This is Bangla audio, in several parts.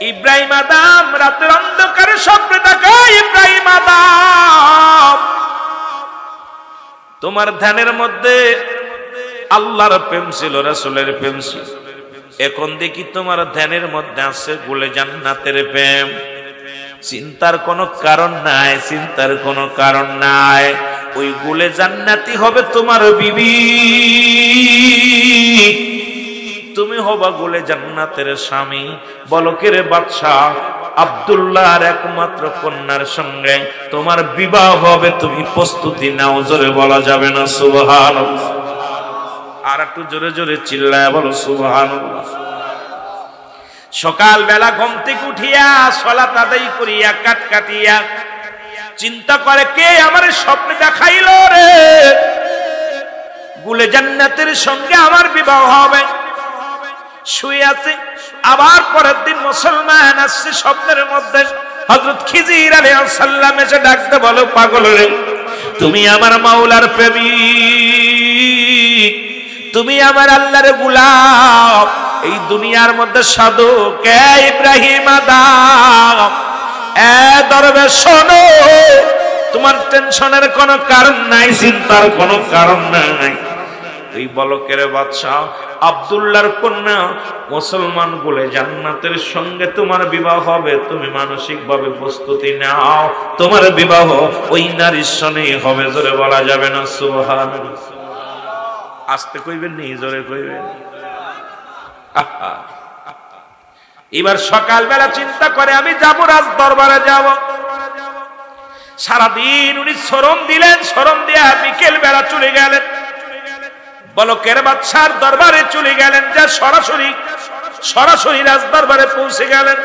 ইব্রাহিম আদম রাতের অন্ধকারে স্বপ্নে দেখা ইব্রাহিম আদম তোমার ধ্যানের মধ্যে আল্লাহর প্রেম ছিল, রাসূলের প্রেম ছিল। এখন দেখি তোমার ধ্যানের মধ্যে আছে গুলে জান্নাতের প্রেম। চিন্তার কোনো কারণ নাই, চিন্তার কোনো কারণ নাই। ওই গুলে জান্নাতি হবে তোমার বিবি, তুমি হবা গুলে জান্নাতের স্বামী। বলকের বাদশা আব্দুল্লাহর একমাত্র কন্যার সঙ্গে তোমার বিবাহ হবে, তুমি প্রস্তুতি নাও। জোরে বলা যাবে না সুবহানাল্লাহ? আর একটু জোরে জোরে চিল্লায় বলো সুবহানাল্লাহ। সকাল বেলা ঘুম থেকে উঠিয়া সালাত আদায় করিয়া কাটিয়া চিন্তা করে, কে আমার স্বপ্নে দেখাইল রে, গুলে জান্নাতের সঙ্গে আমার বিবাহ হবে। শুয়ে আছে, আবার পরের দিন মুসলমান আসছে স্বপ্নের মধ্যে। হযরত খিজির আলাইহিস সালাম এসে ডাকতে বলো, পাগল রে, তুমি আমার মাওলার প্রেমিক, তুমি আমার আল্লাহর গোলাম, এই দুনিয়ার মধ্যে সাধু কে ইব্রাহিম আদম। দরবেশ শোনো, তোমার টেনশনের কোনো কারণ নাই, চিন্তার কোনো কারণ নাই। এই বলকের বাদশা আব্দুল্লাহর কন্যা মুসলমান বলে জান্নাতের সঙ্গে তোমার বিবাহ হবে, তুমি মানসিক ভাবে প্রস্তুতি নাও। তোমার বিবাহ ওই নারীর সঙ্গে হবে। জোরে বলা যাবে না সুবহানাল্লাহ? আস্তে কইবেন নি, জোরে কইবেন। এবার সকালবেলা চিন্তা করে, আমি যাব রাজ দরবারে যাব। সারাদিন উনি শ্রম দিলেন, শ্রম দিয়া বিকেল বেলা চলে গেলেন বলকের বাদশার দরবারে চলে গেলেন। যা সরাসরি রাজ দরবারে পৌঁছে গেলেন।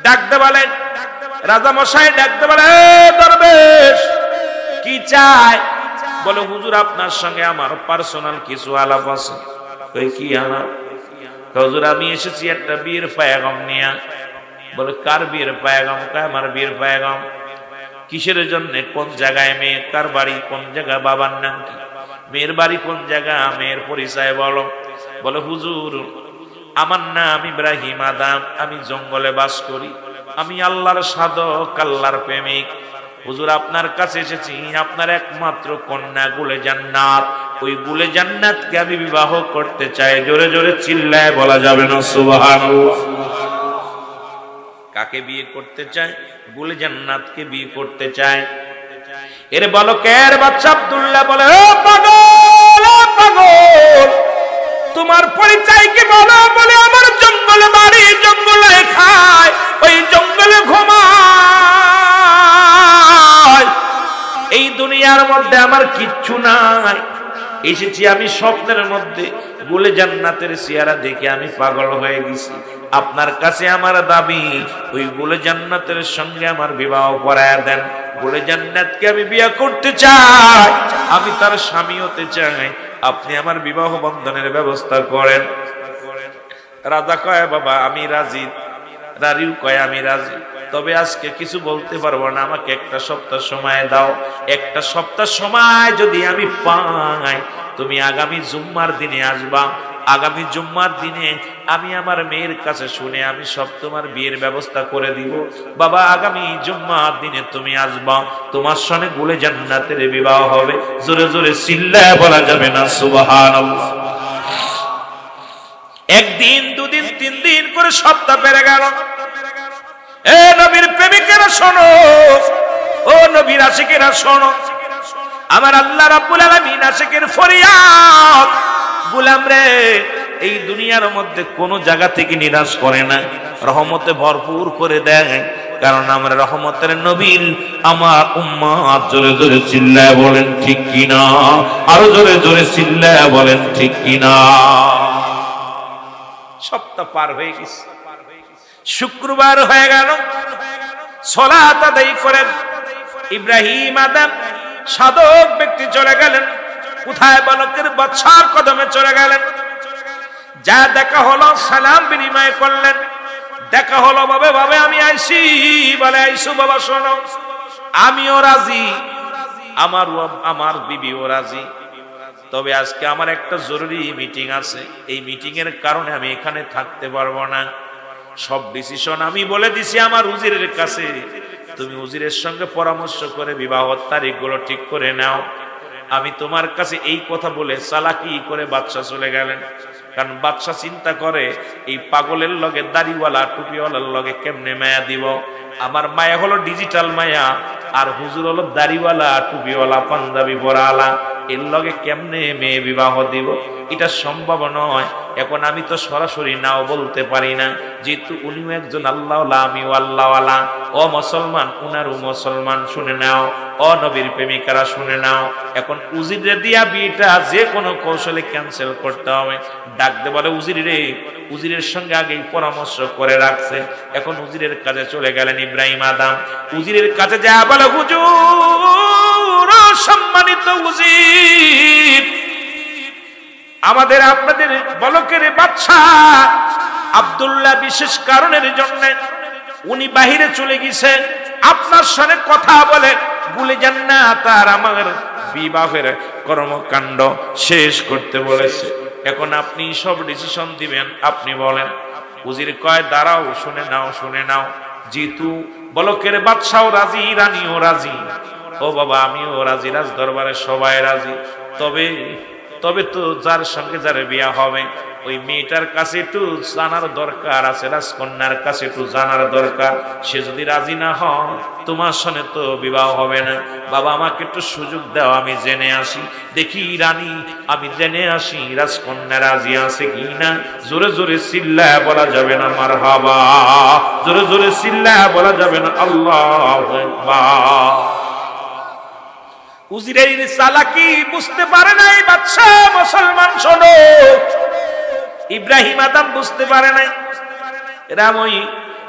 ডাকতে বলেন, রাজা মশাই ডাকতে বলে, দরবেশ কি চাই? বলে, হুজুর আপনার সঙ্গে আমার পার্সোনাল কিছু আলাপ আছে। কই কি আলাপ? হুজুর আমি এসেছি একটা বিয়ের পায়গাম নিয়ে। বলে, কার বিয়ের পায়গাম? কয় আমার বিয়ের পায়গাম। কিসের জন্য? কোন জায়গায় মেয়ে, কার বাড়ি, কোন জায়গা, বাবার নাম কি, মেয়ের বাড়ি কোন জায়গা, মেয়ের পরিচয় বলো। বলে, হুজুর আমার নাম ইব্রাহিম আদম, আমি জঙ্গলে বাস করি, আমি আল্লাহর সাধক, আল্লাহর প্রেমিক। হুজুর আপনার কাছে এসেছি, আপনার একমাত্র কন্যা গুলে জান্নাত, ওই গুলে জান্নাতকে আমি বিবাহ করতে চাই। জোরে জোরে চিল্লায় বলা যাবে না সুবহানাল্লাহ? কাকে বিয়ে করতে চায়? গুলে জান্নাতকে বিয়ে করতে চায়। এর বলকের বাদশা আব্দুল্লাহ বলে, ও পাগল, ও পাগল, তোমার পরিচয় কি বলো? বলে, আমার জঙ্গলে বাড়ি, জঙ্গলে খায়, ওই জঙ্গলে ঘুমায়, এই দুনিয়ার মধ্যে আমার কিচ্ছু নাই। এসেছি আমি স্বপ্নের মধ্যে, গুলে জান্নাতের চেহারা দেখে আমি পাগল হয়ে গেছি। আপনার কাছে আমার দাবি, ওই গুলে জান্নাতের সঙ্গে আমার বিবাহ করায় দেন। গুলে জান্নাতকে আমি বিয়ে করতে চাই, আমি তার স্বামী হতে চাই, আপনি আমার বিবাহ বন্ধনের ব্যবস্থা করেন। রাজা কয়, বাবা আমি রাজি। রানীও কয়, আমি রাজি, তবে আজকে কিছু বলতে পারবো না, আমাকে একটা সপ্তাহ সময় দাও। একটা সপ্তাহ সময় যদি আমি পাই, তুমি আগামী জুম্মার দিনে আসবা। আগামী জুম্মার দিনে আমি আমার মেয়ের কাছে শুনে আমি সব তোমার বিয়ের ব্যবস্থা করে দিব। বাবা আগামী জুম্মার দিনে তুমি আসবা, তোমার সঙ্গে গুলে জান্নাতের বিবাহ হবে। জোরে জোরে চিল্লায় বলা যাবে না সুবহানাল্লাহ? একদিন, দুদিন, 3 দিন করে সপ্তাহ পেরে গেল। এ নবীর প্রেমিকেরা শোনো, ও নবীর আশিকেরা শোনো, আমার আল্লাহ রাব্বুল আলামিন আশিকের ফরিয়াদ, গোলাম রে এই দুনিয়ার মধ্যে কোন জায়গা থেকে নিরাশ করে না, রহমতে ভরপুর করে দেয়। কারণ আমরা রহমতের নবীর আমার উম্মত। জোরে জোরে চিল্লায় বলেন ঠিক কিনা? আরো জোরে জোরে চিল্লায় বলেন ঠিক কিনা? সপ্তাহ পার হয়ে গেছে, শুক্রবার হয়ে গেল। সালাত আদায় করেন ইব্রাহিম আদম সাধক ব্যক্তি চলে গেলেন। কোথায়? বালকের বাদশার কদমে চলে গেলেন। যা দেখা হলো, সালাম বিনিময় করলেন। দেখা হলো, বাবা আমি আইছি। বলে, আইসো বাবা, শোনো আমিও রাজি, আমার বিবিও রাজি, তবে আজকে আমার একটা জরুরি মিটিং আছে, এই মিটিং এর কারণে আমি এখানে থাকতে পারবো না। সব ডিসিশন আমি বলে দিছি আমার উজিরের কাছে, তুমি উজিরের সঙ্গে পরামর্শ করে বিবাহ তারিখগুলো ঠিক করে নাও। আমি তোমার কাছে এই কথা বলে চালাকি করে বাদশা চলে গেলেন। কারণ বাদশা চিন্তা করে এই পাগলের লগে দাড়িওয়ালা টুপিওয়ালার লগে কেমনে মায়া দিব। আমার মায়া হলো ডিজিটাল মায়া, আর হুজুর হলো দাড়িওয়ালা টুপিওয়ালা পাঞ্জাবি পরালা, এর লগে কেমনে মেয়ে বিবাহ দিব? এটা সম্ভব নয়। এখন আমি তো সরাসরি নাও বলতে পারি না, যেহেতু উনিও একজন আল্লাহওয়ালা, আমিও আল্লাহওয়ালা। ও মুসলমান, উনারও মুসলমান, শুনে নাও। ও নবীর প্রেমিকারা শুনে নাও। এখন উজিরে দিয়া বিয়েটা যে কোনো কৌশলে ক্যান্সেল করতে হবে। ডাকতে বলে উজির রে, উজিরের সঙ্গে আগেই পরামর্শ করে রাখছে। এখন উজিরের কাছে চলে গেলেন ইব্রাহিম আদম। উজিরের কাছে যা বলে, হুজুর সম্মানিত উজির, আমাদের আপনাদের বলকের বাদশা আব্দুল্লাহ বিশেষ কারণের জন্য উনি বাহিরে চলে গেছে, আপনার সঙ্গে কথা বলে ভুলে যান না তার আমার বিবাহের কর্মকাণ্ড শেষ করতে বলেছে। এখন আপনি সব ডিসিশন দিবেন, আপনি বলেন। উজির কয়, দাঁড়াও, শুনে নাও, শুনে নাও। যেহেতু বলকের বাদশাও রাজি, রানীও রাজি, ও বাবা আমিও রাজি, রাজ দরবারে সবাই রাজি। তবে তো যার সঙ্গে যার বিয়া হবে ওই মেয়েটার কাছে একটু জানার দরকার আছে, রাজকন্যার কাছে একটু জানার দরকার। সে যদি রাজি না হয় তোমার সঙ্গে তো বিবাহ হবে না। বাবা আমাকে একটু সুযোগ দাও, আমি জেনে আসি, দেখি রানী, আমি জেনে আসি রাজকন্যা রাজি আছে কি না। জোরে জোরে চিল্লায় বলা যাবে না মারহাবা, জোরে জোরে চিল্লায় বলা যাবে না আল্লাহু আকবার। উজিরের চালাকি বুঝতে পারে নাই বাদশা। মুসলমান শোনো, ইব্রাহিম আদম বুঝতে পারে নাই। রাম ওই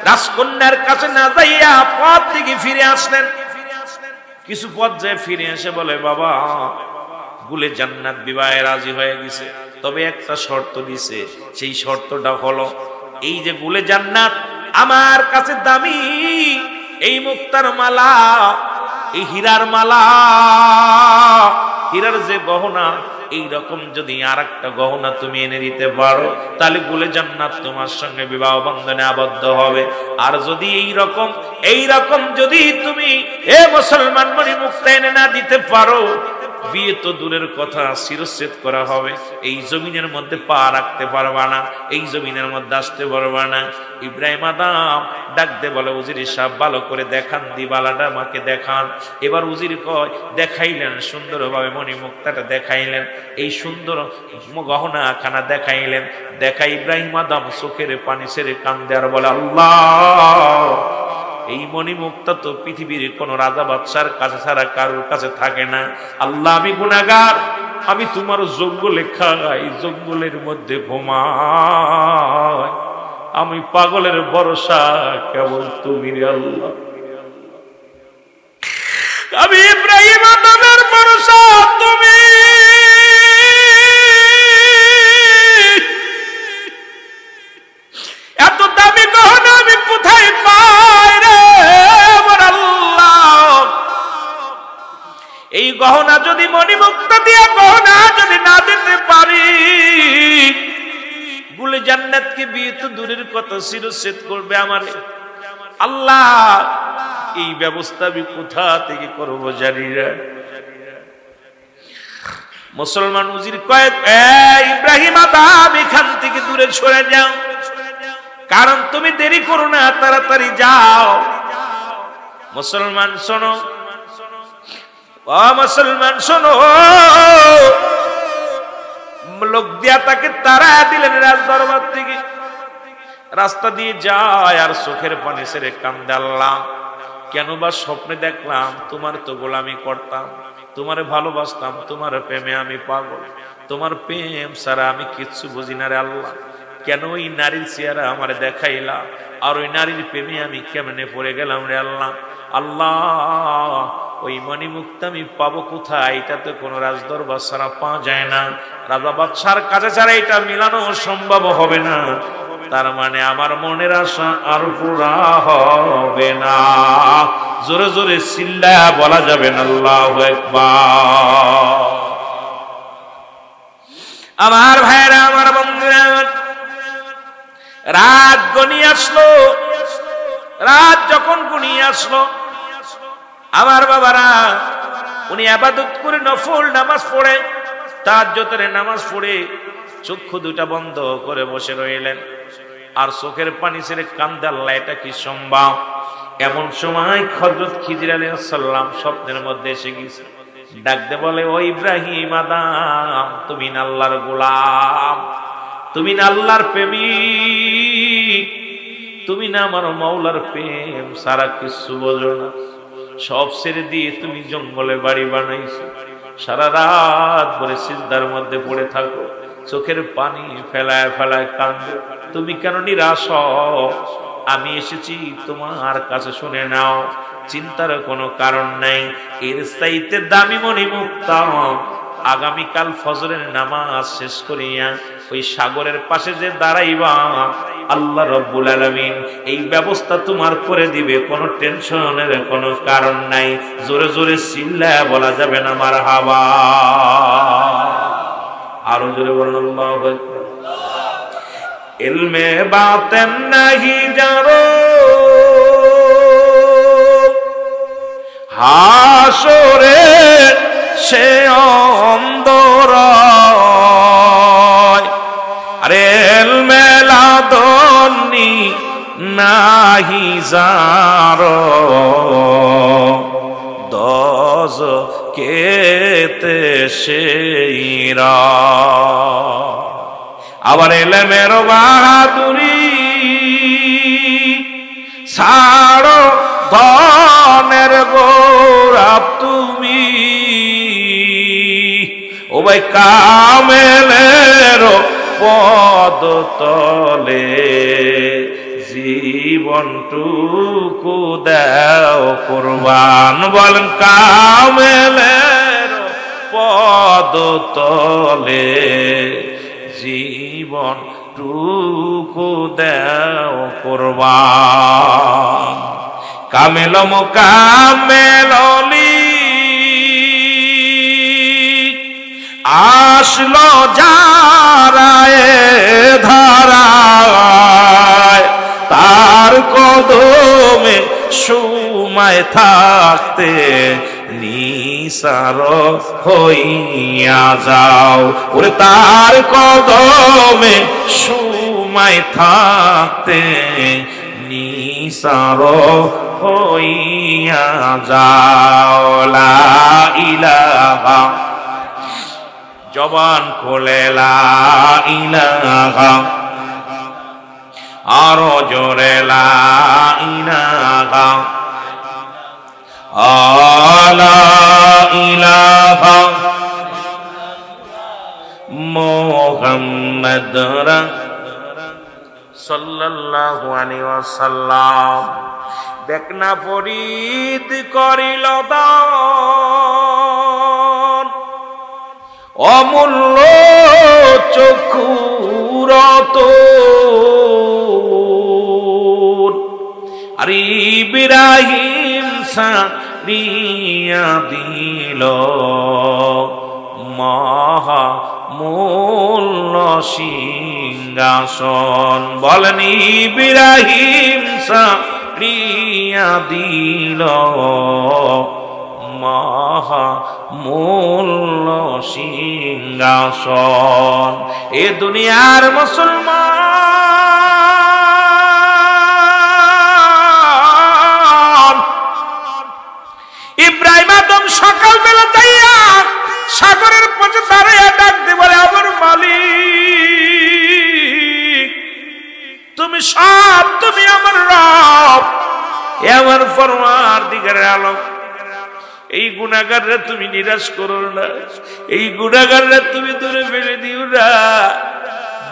রাজকন্যার কাছে না যাইয়া পথ থেকে ফিরে আসলেন। কিছু পথ যায় ফিরে এসে বলে, বাবা গুলে জান্নাত বিবাহে রাজি হয়ে গেছে, তবে একটা শর্ত দিছে। সেই শর্তটা হলো এই যে গুলে জান্নাত আমার কাছে দামি এই মুক্তার মালা, এই হীরার মালা, হীরার যে গহনা, এই রকম যদি আর একটা গহনা তুমি এনে দিতে পারো তাহলে গুলে জান্নাত তোমার সঙ্গে বিবাহ বন্ধনে আবদ্ধ হবে। আর যদি এই রকম যদি তুমি এ মুসলমান মনি মুক্তা এনে না দিতে পারো, বিয়ে তো দূরের কথা, শিরচ্ছেদ করা হবে। এই জমিনের মধ্যে পা রাখতে পারবা না, এই জমিনের মধ্যে আসতে পারবা না। ইব্রাহিম আদম ডাক দে বলে, উজির সাহেব ভালো করে দেখান, দিবালাটা আমাকে দেখান। এবার উজির কয়, দেখাইলেন সুন্দরভাবে, মণিমুক্তাটা দেখাইলেন, এই সুন্দর গহনা খানা দেখাইলেন। দেখা ইব্রাহিম আদম চোখের পানি ছেড়ে কান্দে আর বলে, আল্লাহ, এই মণিমুক্তা তো পৃথিবীর কোন রাজা বাদশার কাছে ছাড়া কারোর কাছে থাকে না। আল্লাহ, আমি গুনাহগার, আমি তোমার জঙ্গলে খাই, জঙ্গলের মধ্যে ঘুমাই, আমি পাগলের ভরসা কেবল তুমি রে আল্লাহ। আমি ইব্রাহিম আদমের ভরসা তুমি। এত দামি গহনা আমি কোথায় পাই রে আমার আল্লাহ? এই গহনা যদি মণিমুক্তা দিয়া গহনা যদি না দিতে পারি, গুলে জান্নাতকে বিয়ে তো দূরের কথা, শিরচ্ছেদ করবে আমারে। আল্লাহ, এই ব্যবস্থা আমি কোথা থেকে করবো জানি না। মুসলমান উজির কয়, ইব্রাহিম আদম এখান থেকে দূরে সরে যাও, কারণ তুমি দেরি করো না, তাড়াতাড়ি যাও। মুসলমান শোনো, ও মুসলমান শোনো, লোক দিয়া তাকে তারা দিলেন রাজ দরবার থেকে। রাস্তা দিয়ে যায় আর চোখের পানি ছেড়ে কান্দে, আল্লাহ, কেন বা স্বপ্নে দেখলাম তোমার তো গোলামি করতাম, তোমারে ভালোবাসতাম, তোমার প্রেমে আমি পাগল, তোমার প্রেম ছাড়া আমি কিচ্ছু বুঝি না রে আল্লাহ। কেন ওই নারীর চেহারা আমার দেখাইলা, আর ওই নারীর প্রেমে আমি কেমনে পড়ে গেলাম রে আল্লাহ। আল্লাহ, ওই মণিমুক্তা আমি পাবো কোথায়? এটা তো কোনো রাজদরবার ছাড়া পাওয়া যায় না, রাজা বাদশার কাছে ছাড়া এটা মিলানো সম্ভব হবে না। তার মানে আমার মনের আশা আর পুরা হবে না। জোরে জোরে চিল্লা বলা যাবে না আল্লাহু আকবার। আমার ভাইরা, আমার বন্ধুরা, রাত গনিয়ে আসলো। রাত যখন গনিয়ে আসলো, আমার বাবারা উনি ইবাদত করে নফল নামাজ পড়ে, তাহাজ্জুদের নামাজ পড়ে চক্ষু দুটা বন্ধ করে বসে রইলেন, আর চোখের পানি ছেড়ে কান্দে, আল্লাহ এটা কি সম্ভব? এমন সময় হযরত খিজির আলাইহিস সালাম স্বপ্নের মধ্যে এসে গেছে। ডাকতে বলে, ও ইব্রাহিম আদম, তুমি না আল্লাহর গোলাম, তুমি না আল্লাহর প্রেমিক, তুমি না আমার মাওলার প্রেম সারা কিছু বোঝো না। সব ছেড়ে দিয়ে তুমি জঙ্গলে বাড়ি বানাইছো, সারা রাত ভরে সিজদার মধ্যে পড়ে থাকো, চোখের পানি ফেলায় ফেলায় কান্দো। তুমি কেন নিরাশ? আমি এসেছি তোমার কাছে, শুনে নাও, চিন্তার কোনো কারণ নাই। এর চাইতে দামি মনি মুক্তা আগামীকাল ফজরের নামাজ শেষ করিয়া ওই সাগরের পাশে যে দাঁড়াইবা, আল্লাহ রব্বুল আলামিন এই ব্যবস্থা তোমার করে দিবে, কোনো টেনশনের কোনো কারণ নাই। জোরে জোরে চিল্লায়া বলা যাবে না মারহাবা? আরো জোরে বলুন আল্লাহু আকবার। ইলমে বাতেন নাহি জানো, হাসরে সে অন্ধরায়, আরে ইলমে লাদুন্নি নাহি জানো, দজ কেতে সেইরা। আবার ইলমের বাহাদুরি ছাড়ো, ধনের গৌরব তুমি, ও ভাই কামেলের পদ তলে জীবনটুকু দাও কুরবান। বলেন, কামেলের পদ তলে জীবন টুকু দাও কুরবান। কামেল মোকামেল অলি আসলো যারা এ ধারায়, তার কদমে সময় থাকতে নিসার হইয়া যাও। ওরে তার কদমে সময় থাকতে নিসার হইয়া যাও। লা ইলাহা, জবান খোলে লা ইলাহা, আরো জোরে লা ইলাহা, লা ইলাহা মুহাম্মদ সাল্লাল্লাহু আলাইহি ওয়াসাল্লাম। দেখনা ফরিদ করিল দান, অমূল্য চক্ষুরত, আর ইব্রাহিম সারিয়া দিল মহা মূল্য সিংহাসন। বলেন, ইব্রাহিম সারিয়া দিল মহা মূল্য সিংহাসন। এ দুনিয়ার মুসলমান, ইব্রাহিম আদম সকালবেলা যাইয়া সাগরের পাশে দাঁড়াইয়া ডাকতে বলে, আমার মালিক তুমি সব, তুমি আমার রব, আমার পরওয়ারদিগারের আলম। এই গুনাহগাররা তুমি নিরাশ করো না, এই গুনাহগাররা তুমি দূরে ফেলে দিও না।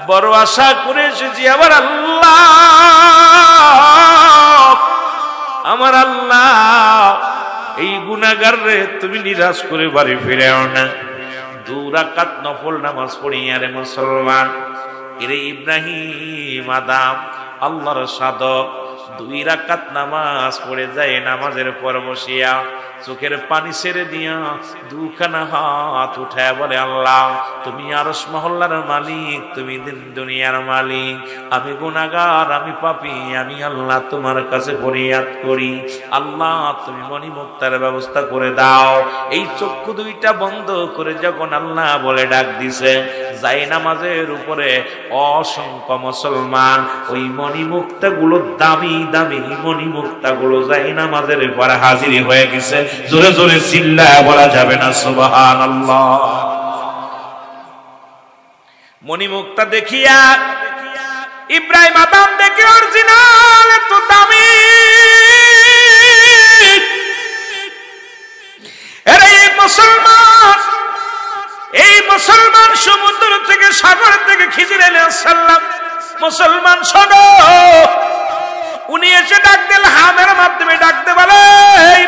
বড় আশা করে এসেছি আমার আল্লাহ, আমার আল্লাহ, এই গুনাহগাররে তুমি নিরাশ করে বাড়ি ফিরেও না। 2 রাকাত নফল নামাজ পড়িয়া রে মুসলমান, এরে ইব্রাহিম আদম আল্লাহর সাধক, 2 রাকাত নামাজ পড়ে যায়, নামাজের পর বসিয়া চোখের পানি ছেড়ে দিয়া দুখানা হাত উঠায় বলে, আল্লাহ তুমি আরশ মহল্লার মালিক, তুমি দিন দুনিয়ার মালিক, আমি গুনাহগার, আমি পাপী, আমি আল্লাহ তোমার কাছে ফরিয়াদ করি, আল্লাহ তুমি মণিমুক্তার ব্যবস্থা করে দাও। এই চক্ষু দুইটা বন্ধ করে যখন আল্লাহ বলে ডাক দিছে, যাই নামাজের উপরে অসংখ্য মুসলমান ওই মণিমুক্তা গুলো, দামি দামি মণিমুক্তা গুলো যাই নামাজের পরে হাজির হয়ে গেছে। জোরে জোরে চিল্লায়া বলা যাবে না সুবহানাল্লাহ। মণিমুক্তা দেখিয়া ইব্রাহিম আদম দেখে অরিজিনাল এত দামি, এই মুসলমান সমুদ্র থেকে, সাগর থেকে খিজির আলাইহিস সালাম মুসলমান শোনো, উনি এসে ডাক দিল, হামের মাধ্যমে ডাকতে বলে,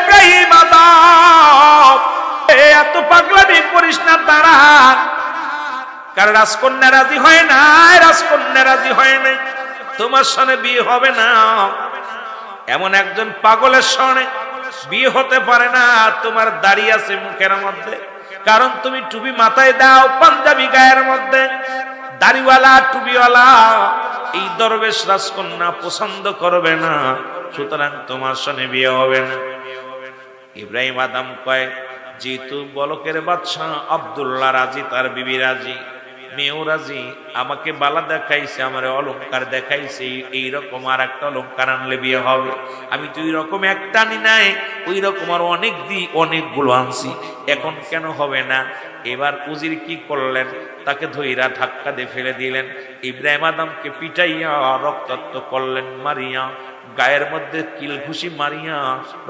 ইব্রাহিম আদম এত পাগলামি করিস না, তারা কারণ রাজকন্যা রাজি হয় না, রাজকন্যা রাজি হয় নাই, তোমার সঙ্গে বিয়ে হবে না। এমন একজন পাগলের সঙ্গে বিয়ে হতে পারে না। তোমার দাড়ি আছে মুখের মধ্যে, কারণ তুমি টুপি মাথায় দাও, পাঞ্জাবি গায়ের মধ্যে, দাড়িওয়ালা টুপিওয়ালা, এই দরবেশ রাজকন্যা পছন্দ করবে না, সুতরাং তোমার সঙ্গে বিয়ে হবে না। ইব্রাহিম আদম কয়, যেহেতু বলকের বাদশা আব্দুল্লাহ রাজি, তার বিবি রাজি, মেয়েও রাজি, আমাকে বালা দেখাইছে, আমার অলংকার দেখাইছে, এইরকম আর একটা অলংকার আনলে বিয়ে হবে। আমি তো ওই রকম একটা আনি নাই, ওই রকম আর অনেকগুলো আনছি, এখন কেন হবে না? এবার উজির কি করলেন, তাকে ধইরা ধাক্কা দিয়ে ফেলে দিলেন, ইব্রাহিম আদমকে পিটাইয়া রক্তাক্ত করলেন, মারিয়া গায়ের মধ্যে কিল ঘুষি মারিয়া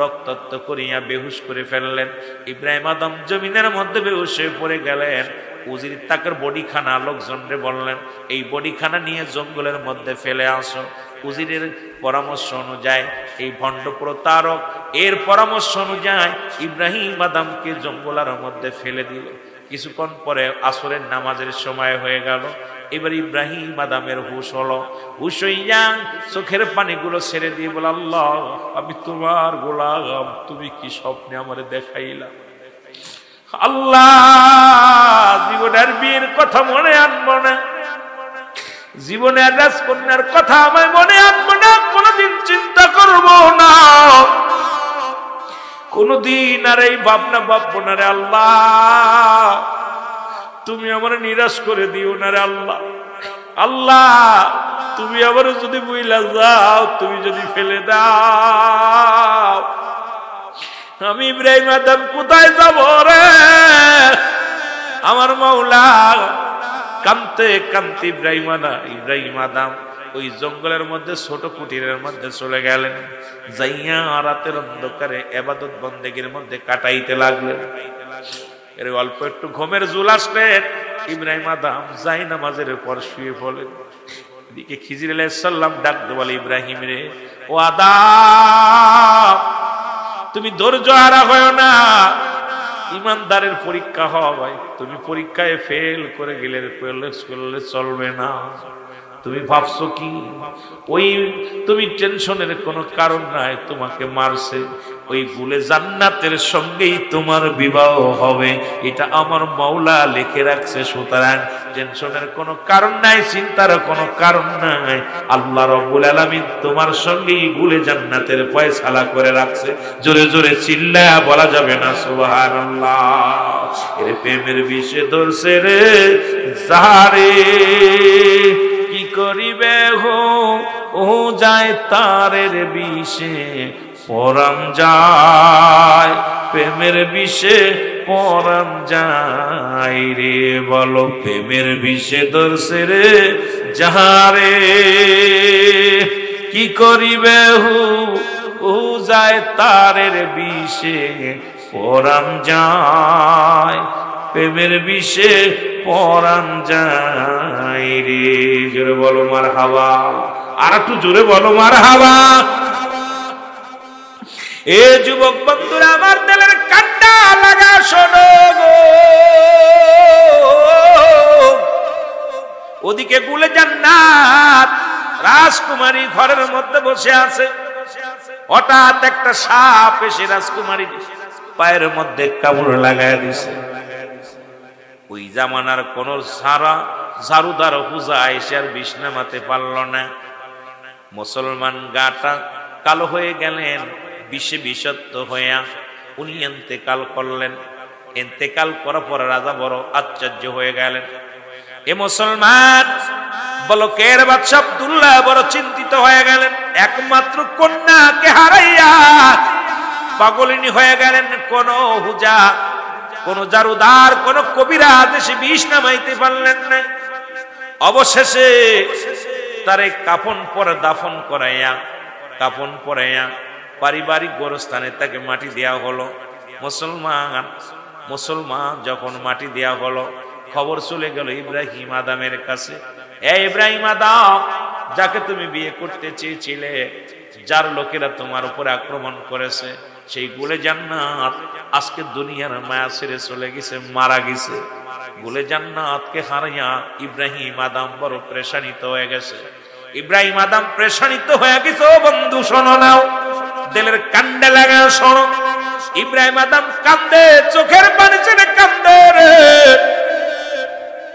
রক্তাক্ত করিয়া বেহুশ করে ফেললেন। ইব্রাহিম আদম জমিনের মধ্যে বেহুশ হয়ে পড়ে গেলেন। উজির তাকের বডিখানা লোকজনরে বললেন, এই বডিখানা নিয়ে জঙ্গলের মধ্যে ফেলে আসো। উজিরের পরামর্শ অনুযায়ী, এই ভণ্ড প্রতারক এর পরামর্শ অনুযায়ী ইব্রাহিম আদমকে জঙ্গলের মধ্যে ফেলে দিল। কিছুক্ষণ পরে আসরের নামাজের সময় হয়ে গেল। এবার ইব্রাহিম আদমের হুশ হলো, হুশ হইয়া চোখের পানিগুলো ছেড়ে দিয়ে বলে, আল্লাহ আমি তোমার গোলাম, তুমি কি স্বপ্নে আমারে দেখাইলা? আল্লাহ জীবনের বিয়ের কথা মনে আনবো না, জীবনের রাজকন্যার কথা আমায় মনে আনবো না, কোনদিন চিন্তা করবো না, কোনদিন আর এই ভাবনা ভাববো না রে আল্লাহ, তুমি আমার নিরাশ করে দিও না রে আল্লাহ। আল্লাহ তুমি আবার যদি বুইলা যাও, তুমি যদি ফেলে দাও, আমি ইব্রাহিম আদম কোথায় যাব রে আমার মাওলা? কানতে কানতে ইব্রাহিম আদম ওই জঙ্গলের মধ্যে ছোট কুটিরের মধ্যে চলে গেলেন। যাইয়া রাতের অন্ধকারে ইবাদত বন্দেগীর মধ্যে কাটাইতে লাগলেন। এর অল্প একটু ঘুমের জুল আসলেন, ইব্রাহিম আদম যাই নামাজের পর শুয়ে পড়লেন। এদিকে খিজির আলাইহিস সালাম ডাক দিয়ে বলে, ইব্রাহিম রে, ও আদম তুমি ধৈর্য হারা হয় না, ইমানদারের পরীক্ষা হয়, তুমি পরীক্ষায় ফেল করে গেলে চলবে না। তুমি ভাবছো কি ওই তুমি টেনশনের কোনো কারণ নাই, তোমাকে মারছে, ওই ভুলে জান্নাতের সঙ্গেই তোমার বিবাহ হবে, এটা আমার মাওলা লিখে রাখছে, সুতরাং টেনশনের কোনো কারণ নাই, চিন্তার কোনো কারণ নাই। আল্লাহ রাব্বুল আলামিন তোমার সঙ্গেই ভুলে জান্নাতের ফয়সালা করে রাখছে। জোরে জোরে চিল্লায়া বলা যাবে না সুবহানাল্লাহ। এর প্রেমের বিষে ধরছে রে যারে, কি করিবে ও যায় তারের বিষে পরাণ যায়, প্রেমের বিষে পরাণ যায় রে, বলো প্রেমের বিষে ধরছে রে যারে, কি করিবে ও যায় তারের বিষে পরাণ যায়, প্রেমের বিষে পরাণ যায় রে। জোরে বলো মারহাবা, আর একটু জোরে বলো মারহাবা। এ যুবক বন্ধুরা আমার, দিলের কান্না লাগা শোনো গো, ওদিকে গুলে জান্নাত, রাজকুমারী ঘরের মধ্যে বসে আছে। হঠাৎ একটা সাপ এসে রাজকুমারীর পায়ের মধ্যে কামড় লাগায় দিছে। ওই জামানার কোন ঝাড়ুদার পূজা এসে আর বিষ নামাতে পারল না। মুসলমান গাটা কালো হয়ে গেলেন, বিষে বিষাক্ত হইয়া উনি ইন্তেকাল করলেন। ইন্তেকাল করার পর রাজা বড় আশ্চর্য হয়ে গেলেন। এ মুসলমান বলকের বাদশা আব্দুল্লাহ বড় চিন্তিত হয়ে গেলেন। একমাত্র কন্যাকে হারাইয়া পাগলিনী হয়ে গেলেন। কোন হুজা, কোন জারুদার, কোন কবিরাজ এসে বিষ নামাইতে পারলেন না। অবশেষে তারে কাফন পরে দাফন করাইয়া, কাফন পরাইয়া পারিবারিক গোরস্থানে তাকে মাটি দেয়া হলো। মুসলমান যখন মাটি দেয়া হলো, খবর চলে গেল ইব্রাহিম আদমের কাছে। ইব্রাহিম আদম, যাকে তুমি বিয়ে করতে চেয়েছিলে, যার লোকেরা তোমার উপরে আক্রমণ করেছে, সেই গুলে জান্নাত আজকে দুনিয়ার মায়া ছেড়ে চলে গেছে, মারা গেছে। গুলে জান্নাতকে হারাইয়া ইব্রাহিম আদম বড় প্রেশানিত হয়ে গেছে। ইব্রাহিম আদম প্রেশানিত হয়ে গেছে। ও বন্ধু শোনো নাও, দিলের কান্দে লাগা শোনো। ইব্রাহিম আদম কান্দে, চোখের পানি ছেড়ে কান্দে রে।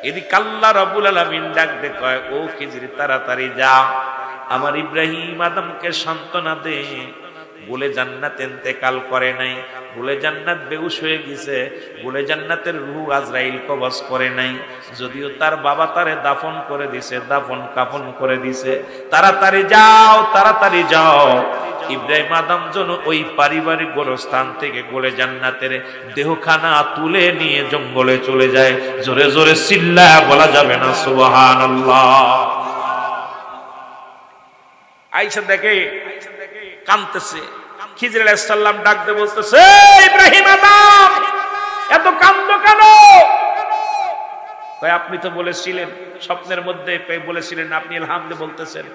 এদিকে আল্লাহ রাব্বুল আলামিন ডাক দে কয়, ও খিজির তাড়াতাড়ি যা, আমার ইব্রাহিম আদমকে সান্ত্বনা দে। বলে জান্নাত ইন্তেকাল করে নাই, বলে জান্নাত বেহুশ হয়ে গেছে, বলে জান্নাতের রূহ আজরাইল কবজ করে নাই। যদিও তার বাবা তারে দাফন করে দিছে, দাফন কাফন করে দিছে। তাড়াতাড়ি যাও, তাড়াতাড়ি যাও। ইব্রাহিম আদম যেন ওই পারিবারিক গোরস্থান থেকে গোলে জান্নাতের দেহখানা তুলে নিয়ে জঙ্গলে চলে যায়। জোরে জোরে চিল্লা বলা যাবে না সুবহানাল্লাহ। আয়েশা দেখে কাঁদতেছে। খিজির আলাইহিস সালাম ডাক দিয়ে বলতেছে, ইব্রাহিম আদম, এত কাঁদো কেন? কয়, আপনি তো বলেছিলেন, স্বপ্নের মধ্যে বলেছিলেন, আপনি ইলহাম দিয়ে বলতেছেন,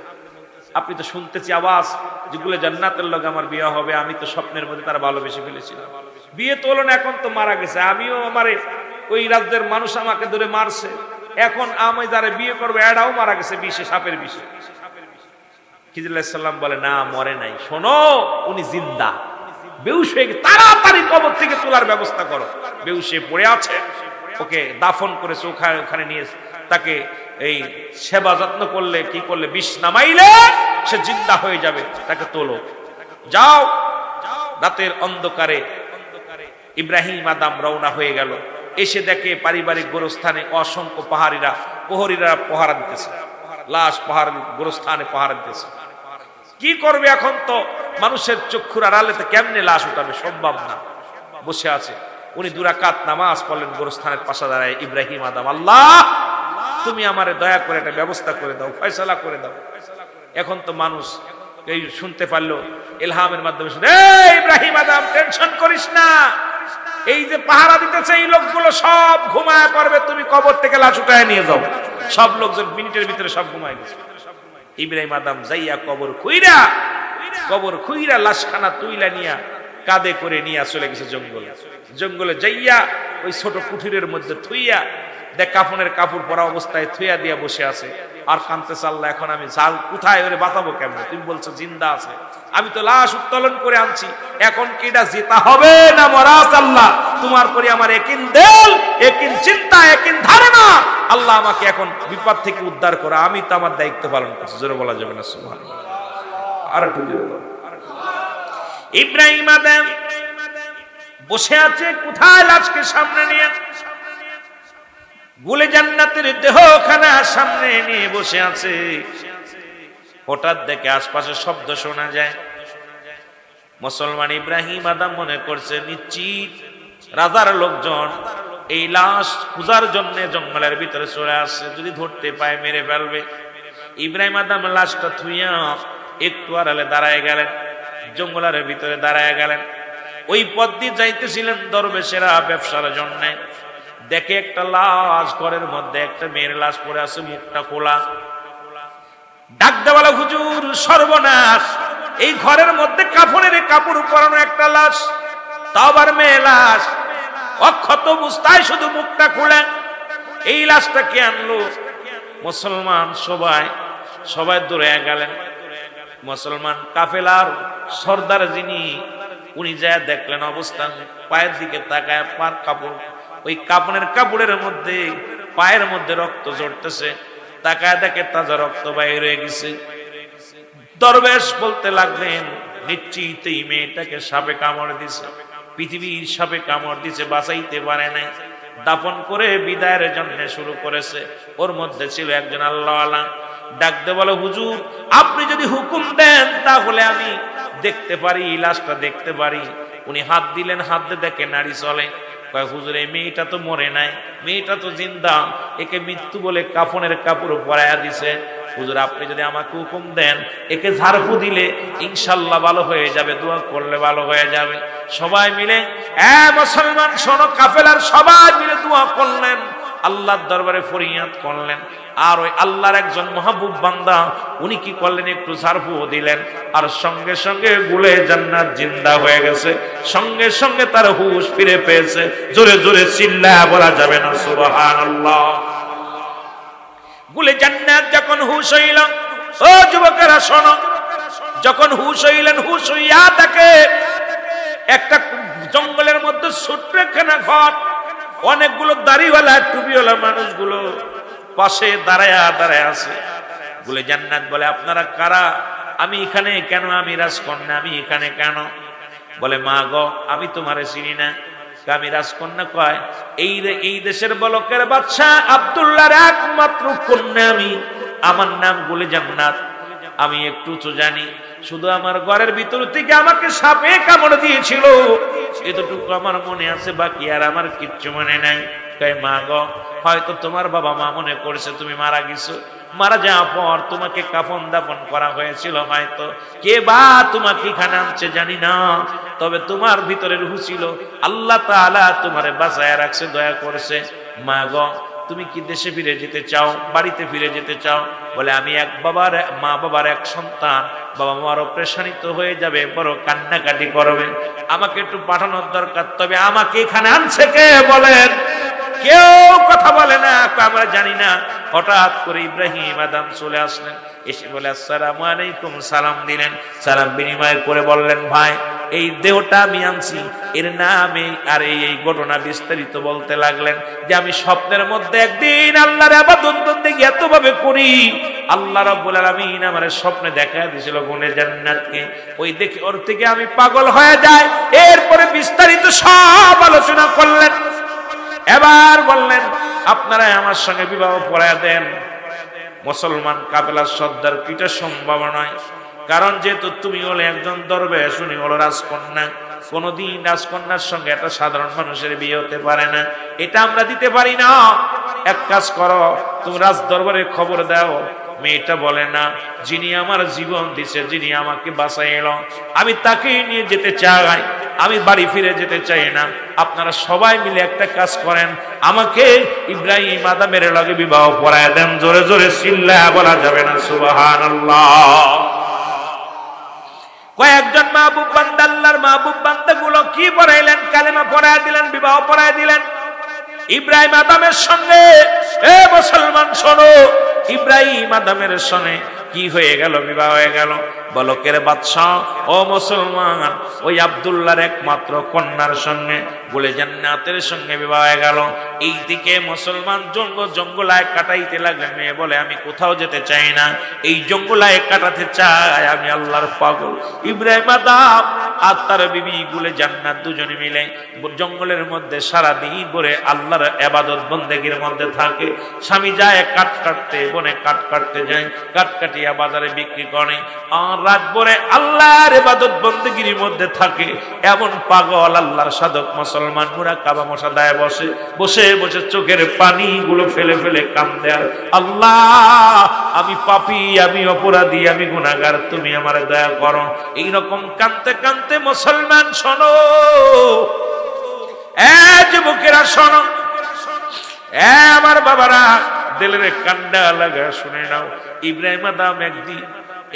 আপনি তো শুনতেছি আওয়াজ যেগুলো জান্নাতের লোক আমার বিয়ে হবে। আমি তো স্বপ্নের মধ্যে তারা ভালোবেসে ফেলেছিলাম, বিয়ে তো হলো না, এখন তো মারা গেছে। আমিও আমার ওই রাজ্যের মানুষ আমাকে ধরে মারছে, এখন আমি যারা বিয়ে করবো এটাও মারা গেছে বিষে, সাপের বিষে। খিজির আলাইহিস সালাম বলে, না, মরে নাই, শোনো, উনি জিন্দা, বেহুশ হয়ে গেছে, তাড়াতাড়ি কবর থেকে তোলার ব্যবস্থা করো। বেহুশে পড়ে আছে, ওকে দাফন করেছে, ওখানে নিয়ে তাকে এই সেবা যত্ন করলে, কি করলে, বিষ নামাইলে সে জিন্দা হয়ে যাবে, তাকে তোলো, যাও। রাতের অন্ধকারে ইব্রাহিম আদম রওনা হয়ে গেল। এসে দেখে পারিবারিক গোরস্থানে অসংখ্য প্রহরীরা পহারা দিতেছে, লাশ গোরস্থানে পহারা দিতেছে। কি করবে এখন? তো মানুষের চক্ষুর আড়ালে তো কেমনে লাশ উঠাবে, সম্ভব না। বসে আছে উনি, 2 রাকাত নামাজ পড়লেন গোরস্থানের পাশে দাঁড়ায়। ইব্রাহিম আদম, আল্লাহ তুমি আমারে দয়া করে একটা ব্যবস্থা করে দাও, ফয়সালা করে দাও। এখন তো মানুষ এই শুনতে পারলো ইলহামের মাধ্যমে, ইব্রাহিম আদম, টেনশন করিস না, এই যে পাহারা দিতেছে এই লোকগুলো সব ঘুমায় পড়বে, তুমি কবর থেকে লাশ উঠায় নিয়ে যাও। সব লোকজন মিনিটের ভিতরে সব ঘুমায় গেছে। ইব্রাহিম আদম যাইয়া কবর খুইরা লাশখানা তুইলা নিয়া কাঁধে করে নিয়ে চলে গেছে জঙ্গলে যাইয়া ওই ছোট কুঠিরের মধ্যে থুইয়া দেখ কাফনের কাপড় পরা অবস্থায় থুইয়া দিয়া বসে আছে আর কাঁদতেছে, আল্লাহ এখন আমি জাল কোথায় ওরে বাঁচাবো কেমন? তুমি বলছো জিন্দা আছে, আমি তো লাশ উত্তোলন করে আনছি, এখন কি এটা জেতা হবে না মরাস? আল্লাহ তোমার পরে আমার একিন দেল, একিন চিন্তা, একিন ধারণা, আল্লাহ আমাকে এখন বিপদ থেকে উদ্ধার করা, আমি তো আমার দায়িত্ব পালন করছি। জোরে বলা যাবে না সুবহানাল্লাহ। আর একটু ইব্রাহিম আদম বসে আছে, কোথায় লাশকে সামনে নিয়ে, গুলে জান্নাতের দেহখানা সামনে নিয়ে বসে আছে। হঠাৎ দেখে আশপাশে শব্দ শোনা যায়। মুসলমান ইব্রাহিম আদম মনে করছে নিশ্চিত রাজার লোকজন এই লাশ খোঁজার জন্য জঙ্গলের ভিতরে চলে আসছে, যদি ধরতে পায় মেরে ফেলবে। ইব্রাহিম আদম লাশটা থুইয়া একটু আড়ালে দাঁড়ায় গেলেন, জঙ্গলের ভিতরে দাঁড়ায় গেলেন। ওই পথ দিয়ে যাইতেছিলেন দরবেশেরা ব্যবসার জন্য। দেখে একটা লাশ, ঘরের মধ্যে একটা মেয়ের লাশ পড়ে আছে, মুখটা খোলা। ডাক দেওয়ালা, হুজুর সর্বনাশ, এই ঘরের মধ্যে কাফনের কাপড় পরানো একটা লাশ, তাও আবার মেয়ে লাশ, অক্ষত অবস্থায় শুধু মুখটা খোলা, এই লাশটা কে আনলো? মুসলমান সবাই সবাই দৌড়ে গেলেন। মুসলমান কাফেলার সর্দার যিনি, উনি যা দেখলেন অবস্থা, পায়ের দিকে তাকায়, পার কাপড়, ওই কাপড়ের মধ্যে পায়ের মধ্যে রক্ত ঝরতেছে। তাকায় দেখে তাজা রক্ত বাইর হয়ে গেছে। দরবেশ বলতে লাগলেন, নিশ্চিত এই মেয়েটাকে সাপে কামড় দিছে, পৃথিবীর সাপে কামড় দিছে, বাঁচাইতে পারে নাই। দাফন করে বিদায়ের জন্য শুরু করেছে। ওর মধ্যে ছিল একজন আল্লাহওয়ালা। ডাকতে বলে, হুজুর আপনি যদি হুকুম দেন তাহলে আমি দেখতে পারি, লাশটা দেখতে পারি। উনি হাত দিলেন, হাত দিয়ে দেখে নাড়ি চলে। কয়, হুজুর এই মেয়েটা তো মরে নাই, মেয়েটা তো জিন্দা, একে মৃত্যু বলে কাফনের কাপড় পরাইয়া দিছে। হুজুর আপনি যদি আমাকে হুকুম দেন, একে ঝাড়ফু দিলে ইনশাল্লাহ ভালো হয়ে যাবে, দোয়া করলে ভালো হয়ে যাবে। সবাই মিলে, মুসলমান শোনো, কাফেলার সবাই মিলে দোয়া করলেন, আল্লাহর দরবারে ফরিয়াদ করলেন। আর ওই আল্লাহর একজন মাহবুব বান্দা, উনি কি করলেন, একটু ঝাড়ফু দিলেন, আর সঙ্গে সঙ্গে গুলে জান্নাত জিন্দা হয়ে গেছে। সঙ্গে সঙ্গে তার হুশ ফিরে পেয়েছে। জোরে জোরে চিল্লায়া বলা যাবে না সুবহানাল্লাহ। গুলে জান্নাত যখন হুশ হইল, ও যুবকেরা শোনো, যখন হুশ হইলেন, হুশ হইয়া তাকে একটা জঙ্গলের মধ্যে ছোট্ট একখানা ঘর, অনেকগুলো দাড়িওয়ালা টুপিওয়ালা মানুষগুলো পাশে দাঁড়ায়া আছে। বলে জান্নাত বলে, আপনারা কারা? আমি এখানে কেন? আমি রাজকন্যা, আমি এখানে কেন? বলে, মা গো, আমি তোমারে চিনি না। আমি রাজকন্যা? কয়, এই দেশের বলকের বাদশা আব্দুল্লাহর একমাত্র কন্যা আমি, আমার নাম গুলে জান্নাত। আমি একটু তো জানি, শুধু আমার ঘরের ভিতর থেকে আমাকে সাপে কামড় দিয়েছিল, এতটুকু আমার মনে আছে, বাকি আর আমার কিচ্ছু মনে নাই। কয়, মা গো, হয়তো তোমার বাবা মা মনে করেছে তুমি মারা গেছো, মারা যাওয়ার পর তোমাকে কাফন দাফন করা হয়েছিল, হয়তো কে বা তোমাকে এখানে আনছে জানি না, তবে তোমার ভিতরে রূহ ছিল, আল্লাহ তাআলা তোমারে বাঁচায় রাখছে, দয়া করেছে। মা গো, তুমি কি দেশে ফিরে যেতে চাও, বাড়িতে ফিরে যেতে চাও? বলে, আমি এক বাবার, মা বাবার এক সন্তান, বাবা মারও প্রেশানিত হয়ে যাবে, বড় কান্নাকাটি করবে, আমাকে একটু পাঠানোর দরকার। তবে আমাকে এখানে আনছে কে বলেন? কেউ কথা বলে না, আমরা জানি না। হঠাৎ করে ইব্রাহিম আদম চলে আসলেন, এসে বলে, আসসালামু আলাইকুম, সালাম দিলেন। সালাম বিনিময় করে বললেন, ভাই এই দেহটা আমি আনছি, এর নামে আর এই ঘটনা বিস্তারিত বলতে লাগলেন যে আমি স্বপ্নের মধ্যে একদিন আল্লাহর ইবাদত বন্দেগী এতভাবে করি, আল্লাহ রাব্বুল আলামিন আমার স্বপ্নে দেখা দিয়েছিল গুণে জান্নাতকে, ওই দেখে ওর থেকে আমি পাগল হয়ে যাই। এরপরে বিস্তারিত সব আলোচনা করলেন। এবার বললেন, আপনারা আমার সঙ্গে বিবাহ পড়ায়া দেন। মুসলমান কাফেলার সর্দার, কিটা সম্ভব নয়, কারণ যেহেতু তুমি হলে একজন দরবেশ, উনি হলো রাজকন্যা, কোনদিন রাজকন্যার সঙ্গে একটা সাধারণ মানুষের বিয়ে হতে পারে না, এটা আমরা দিতে পারি না। এক কাজ করো, তুমি রাজ দরবারে খবর দাও। মেয়েটা বলে, না, যিনি আমার জীবন দিছে, যিনি আমাকে বাঁচাইল, আমি তাকে নিয়ে যেতে চাই, আমি বাড়ি ফিরে যেতে চাই না। আপনারা সবাই মিলে একটা কাজ করেন, আমাকে ইব্রাহিম আদমের লগে বিবাহ পড়ায় দেন। জোরে জোরে চিল্লায়া বলা যাবে না সুবহানাল্লাহ। কয়েকজন মাহবুব বান্দা, আল্লাহর মাহবুব বান্দাগুলো কি পড়াইলেন? কালেমা পড়ায় দিলেন, বিবাহ পড়ায় দিলেন ইব্রাহিম আদমের সঙ্গে। এ মুসলমান শোনো, ইব্রাহিম আদমের সঙ্গে কি হয়ে গেল? বিবাহ হয়ে গেল। বলকের বাদশা, ও মুসলমান, ওই আব্দুল্লাহর একমাত্র কন্যার সঙ্গে বলে জান্নাতের সঙ্গে বিবাহ হয়ে গেল। এইদিকে মুসলমান জঙ্গলায় কাটাইতে লাগলেন। মেয়ে বলে, আমি কোথাও যেতে চাই না, এই জঙ্গলায় কাটাতে চাই, আমি আল্লাহর পাগল। ইব্রাহিম আদম আর তার বিবি গুলে জান্নাত দুজনে মিলে জঙ্গলের মধ্যে সারাদিন ভরে আল্লাহর ইবাদত বন্দেগীর মধ্যে থাকে। স্বামী যায় কাঠ কাটতে, বনে কাঠ কাটতে যায়, কাঠ কাটিয়া বাজারে বিক্রি করে, আর রাত ভরে আল্লাহর ইবাদত বন্দেগীর মধ্যে থাকে। এমন পাগল আল্লাহর সাধক মুসলমান মুরাকাবা মশাদায় বসে বসে বসে চোখের পানি গুলো ফেলে ফেলে কান্দে, আর আল্লাহ, আমি পাপী, আমি অপরাধী, আমি গুনাহগার, তুমি আমার দয়া করো। এইরকম কাঁদতে কাঁদতে মুসলমান শোনো, যুবকেরা শোনো, আমার বাবারা, দিলের কান্ডা লাগা শুনে নাও। ইব্রাহিম আদম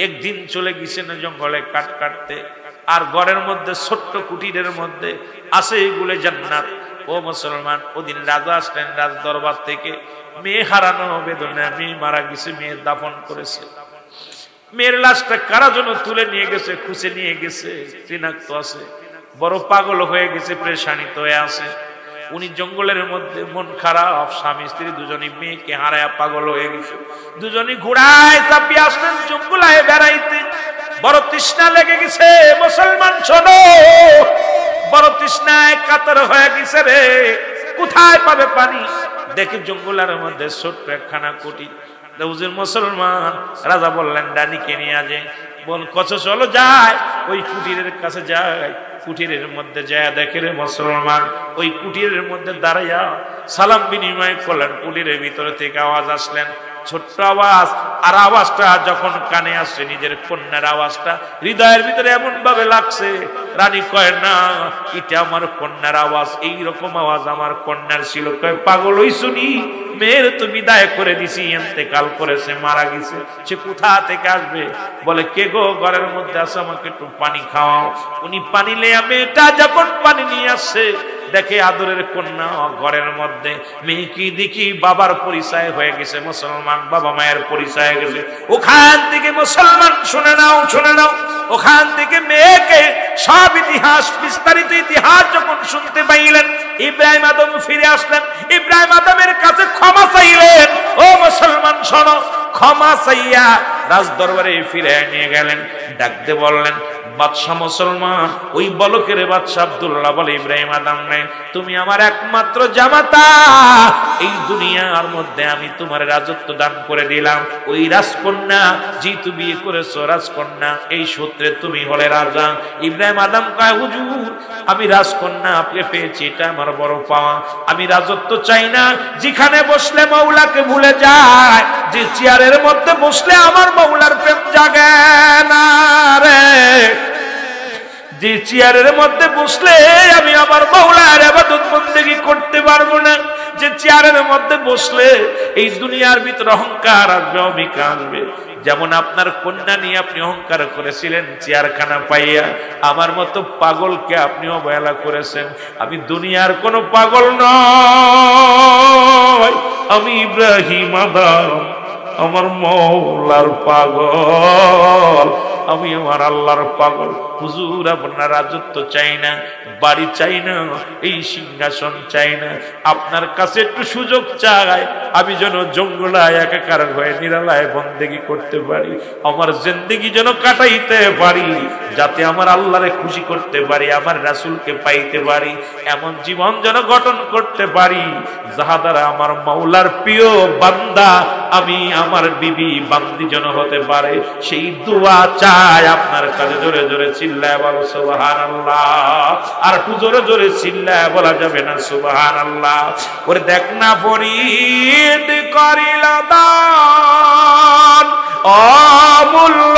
একদিন চলে গেছেন জঙ্গলে কাঠ কাটতে, আর ঘরের মধ্যে ছোট্ট কুটিরের মধ্যে আছে এগুলো জান্নাত। ও মুসলমান, ওদিন রাজা আসলেন রাজ দরবার থেকে, মেয়ে হারানো বেদনা, মেয়ে মারা গেছে, মেয়ে দাফন করেছে। মেয়ের লাশটা কারা যেন তুলে নিয়ে গেছে, খুঁজে নিয়ে গেছে, তৃণাক্ত আছে, বড় পাগল হয়ে গেছে, পেরেশানিত হয়ে আছে। উনি জঙ্গলের মধ্যে মন খারাপ, স্বামী স্ত্রী দুজনই মেয়েকে হারায়া পাগল হয়ে গেছে। দুজনই ঘোড়ায় চাপিয়ে আসলেন জঙ্গলায় বেড়াইতে। বড় তৃষ্ণা লেগে গেছে, মুসলমান শোনো, বড় তৃষ্ণায় কাতর হয়ে গেছে রে, কোথায় পাবে পানি? দেখে জঙ্গলের মধ্যে ছোট্ট একখানা কুটি। হুজুর মুসলমান, রাজা বললেন ডানিকে নিয়ে যায়, বল কত চলো যায়, ওই কুটিরের কাছে যায়। কুটিরের মধ্যে যায় দেখে রে মুসলমান, ওই কুটিরের মধ্যে দাঁড়াইয়া সালাম বিনিময় করলেন। কুটিরের ভিতরে থেকে আওয়াজ আসলেন, ছোট্ট আওয়াজ, আর আওয়াজটা যখন কানে আসছে, নিজের কন্যার আওয়াজটা হৃদয়ের ভিতরে এমন ভাবে লাগছে। রানী কয় না, এটা আমার কন্যার আওয়াজ, এইরকম আওয়াজ আমার কন্যার ছিল। কয় পাগল হই শুনি, মেয়ের তো বিদায় করে দিছি, ইন্তেকাল করেছে, মারা গেছে, সে কোথা থেকে আসবে? বলে কে গো ঘরের মধ্যে আছে, আমাকে একটু পানি খাওয়াও। উনি পানি নিয়ে, মেয়েটা যখন পানি নিয়ে আসছে, দেখে আদরের কন্যা ঘরের মধ্যে। মেয়েকে দেখি বাবার পরিচয় হয়ে গেছে, মুসলমান বাবা মায়ের পরিচয় হয়ে গেছে। ওখান থেকে মুসলমান শুনে নাও, শুনে নাও, ওখান থেকে মেয়েকে সব ইতিহাস, বিস্তারিত ইতিহাস যখন শুনতে পাইলেন, ইব্রাহিম আদম ফিরে আসলেন, ইব্রাহিম আদমের কাছে ক্ষমা চাইলেন। ও মুসলমান শোনো, ক্ষমা চাইয়া রাজ দরবারে ফিরে নিয়ে গেলেন। ডাকতে বললেন, বাদশাহ মুসলমান, ওই বলকের বাদশাহ আব্দুল্লাহ বলে, ইব্রাহিম আদম নেই, তুমি আমার একমাত্র জামাতা, এই দুনিয়ার মধ্যে আমি তোমার রাজত্ব দান করে দিলাম। ওই রাজকন্যা যেহেতু বিয়ে করেছো, রাজকন্যা, এই সূত্রে তুমি হলে রাজা। ইব্রাহিম আদম কয়, হুজুর আমি রাজকন্যা আপনি পেয়েছি, এটা আমার বড় পাওয়া, আমি রাজত্ব চাই না। যেখানে বসলে মৌলাকে ভুলে যায়, যে চেয়ারের মধ্যে বসলে আমার মৌলার প্রেম জাগে না রে, যে চেয়ারের মধ্যে বসলে আমি আমার মৌলার ইবাদত বন্দেগী করতে পারবো না, যে চেয়ারের মধ্যে বসলে এই দুনিয়ার ভিতরে অহংকার আসবে, অমিকা আসবে। যেমন আপনার কন্যা নিয়ে আপনি অহংকার করেছিলেন চেয়ারখানা পাইয়া, আমার মতো পাগলকে আপনি অবহেলা করেছেন। আমি দুনিয়ার কোন পাগল নয়, আমি ইব্রাহিম আদম আমার মৌলার পাগল, আমি আমার আল্লাহর পাগল। হুজুর আপনার রাজত্ব চাই না, বাড়ি চাই না, এই সিংহাসন চাই না, আপনার কাছে একটু সুযোগ চাই, আমি যেন জঙ্গলায় একাকার হয়ে নিরালায় বন্দেগী করতে পারি, আমার জিন্দেগি যেন কাটাইতে পারি, যাতে আমার আল্লাহরে খুশি করতে পারি, আমার রাসূলকে পাইতে পারি, এমন জীবন যেন গঠন করতে পারি যাহা দ্বারা আমার মাওলার প্রিয় বান্দা আমি, আমার বিবি বান্দি যেন হতে পারে। সেই দোয়া চাই আপনার কাছে। জোরে জোরে চিল্লায় বলো সুবহানাল্লাহ। আর একটু জোরে জোরে চিল্লায় বলা যাবে না সুবহানাল্লাহ? ওরে দেখ না ফরিদ করিলা দান, অমূল্য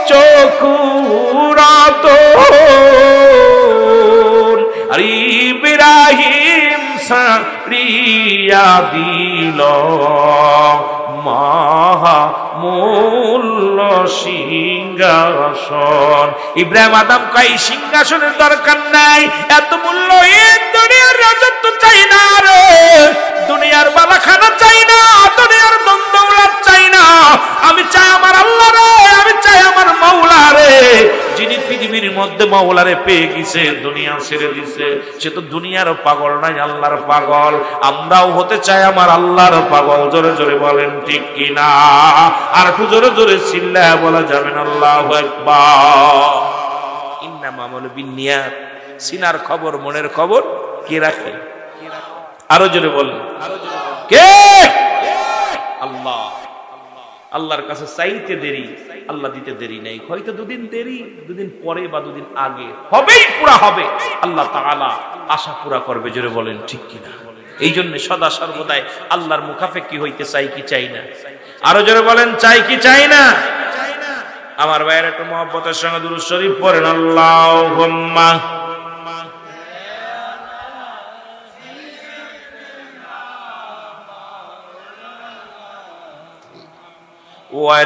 চকুরাত, আর ইব্রাহিম সারিয়া দিল মহামূল্য সিংহাসন। ইব্রাহিম আদম কয় সিংহাসনের দরকার নাই, এত মূল্য দুনিয়ার রাজত্ব চাই না রে, দুনিয়ার বালাখানা চাই না, দুনিয়ার দৌলত চাই না, আমি চাই আমার আল্লাহ রে, আমি চাই আমার মাওলা রে, যিনি পৃথিবীর মধ্যে মাওলারে পেয়ে গেছে, দুনিয়া ছেড়ে দিছে, সে তো দুনিয়ার পাগল নাই, আল্লাহর পাগল। আমরাও হতে চাই আমার আল্লাহর পাগল। জোরে জোরে বলেন ঠিক কিনা? আর একটু জোরে জোরে চিল্লায় বলা যাবেন আল্লাহু আকবার। ইন্নামা আমালু বিন্নিয়াত, সিনার খবর, মনের খবর কে রাখে? আরো জোরে বলেন কে? আল্লাহ। আল্লাহর কাছে চাইতে দেরি, আল্লাহ দিতে দেরি নাই। হয়তো দুদিন দেরি, দুদিন পরে বা দুদিন আগে, হবেই, পুরা হবে। আল্লাহ তাআলা আশা পুরা করবে। জোরে বলেন ঠিক কিনা? এই জন্য সদা সর্বদাই আল্লাহর মুখাপেক্ষী হইতে চাই কি চাই না? আরো জোরে বলেন চাই কি চাই না? আমার ভাইয়ের একটু মহব্বতের সঙ্গে দুরূদ শরীফ পড়েন। আল্লাহুম্মা ওয়া